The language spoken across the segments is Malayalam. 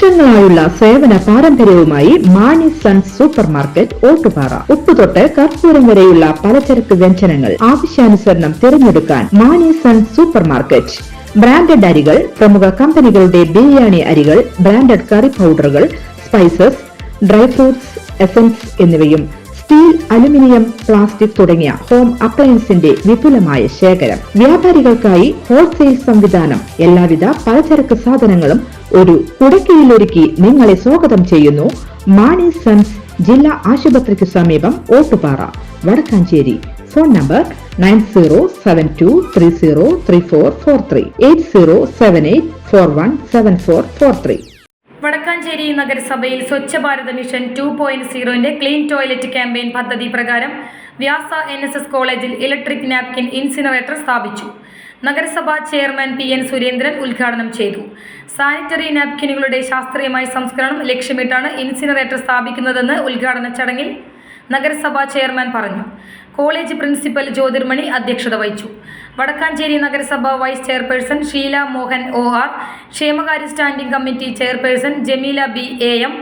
വർഷങ്ങളായുള്ള സേവന പാരമ്പര്യവുമായി Mani sons supermarket Ottupara. ഉപ്പുതൊട്ട് കർപ്പൂരം വരെയുള്ള പലചരക്ക് വ്യഞ്ജനങ്ങൾ ആവശ്യാനുസരണം തിരഞ്ഞെടുക്കാൻ Mani sons supermarket. Branded അരികൾ, പ്രമുഖ കമ്പനികളുടെ ബിരിയാണി അരികൾ, ബ്രാൻഡഡ് കറി പൗഡറുകൾ, സ്പൈസസ്, ഡ്രൈ ഫ്രൂട്ട്സ്, എസൻസ് എന്നിവയും സ്റ്റീൽ, അലുമിനിയം, പ്ലാസ്റ്റിക് തുടങ്ങിയ ഹോം അപ്ലയൻസിന്റെ വിപുലമായ ശേഖരം. വ്യാപാരികൾക്കായി ഹോൾസെയിൽ സംവിധാനം. എല്ലാവിധ പലചരക്ക് സാധനങ്ങളും ഒരു കുടക്കീഴിലൊരുക്കി നിങ്ങളെ സ്വാഗതം ചെയ്യുന്നു മാണി സൺസ്, ജില്ലാ ആശുപത്രിക്ക് സമീപം, ഓട്ടുപാറ, വടക്കാഞ്ചേരി. Phone number 9072303443 8078417443. വടക്കാഞ്ചേരി നഗരസഭയിൽ Swachh Bharat mission 2.0 clean toilet campaign പദ്ധതി പ്രകാരം വ്യാസ NSS കോളേജിൽ ഇലക്ട്രിക് നാപ്കിൻ ഇൻസിനറേറ്റർ സ്ഥാപിച്ചു. നഗരസഭാ ചെയർമാൻ PN സുരേന്ദ്രൻ ഉദ്ഘാടനം ചെയ്തു. സാനിറ്ററി നാപ്കിനുകളുടെ ശാസ്ത്രീയമായ സംസ്കരണം ലക്ഷ്യമിട്ടാണ് ഇൻസിനറേറ്റർ സ്ഥാപിക്കുന്നതെന്ന് ഉദ്ഘാടന ചടങ്ങിൽ നഗരസഭാ ചെയർമാൻ പറഞ്ഞു. കോളേജ് പ്രിൻസിപ്പൽ ജ്യോതിർമണി അധ്യക്ഷത വഹിച്ചു. വടക്കാഞ്ചേരി നഗരസഭ vice chairperson Sheela Mohan OR, ക്ഷേമകാര്യ standing committee chairperson Jameela BAM,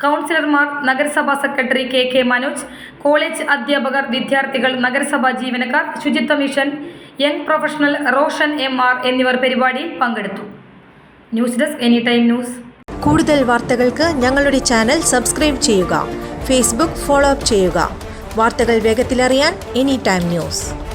കൗൺസിലർമാർ, നഗരസഭാ സെക്രട്ടറി KK മനോജ്, കോളേജ് അധ്യാപകർ, വിദ്യാർത്ഥികൾ, നഗരസഭാ ജീവനക്കാർ, ശുചിത്വ mission, young professional Roshan MR എന്നിവർ പരിപാടിയിൽ പങ്കെടുത്തു. News desk any time news. കൂടുതൽ വാർത്തകൾക്ക് ഞങ്ങളുടെ ചാനൽ സബ്സ്ക്രൈബ് ചെയ്യുക. ഫേസ്ബുക്ക് ഫോളോ അപ്പ് ചെയ്യുക. വാർത്തകൾ വേഗത്തിലറിയാൻ എനി ടൈം ന്യൂസ്.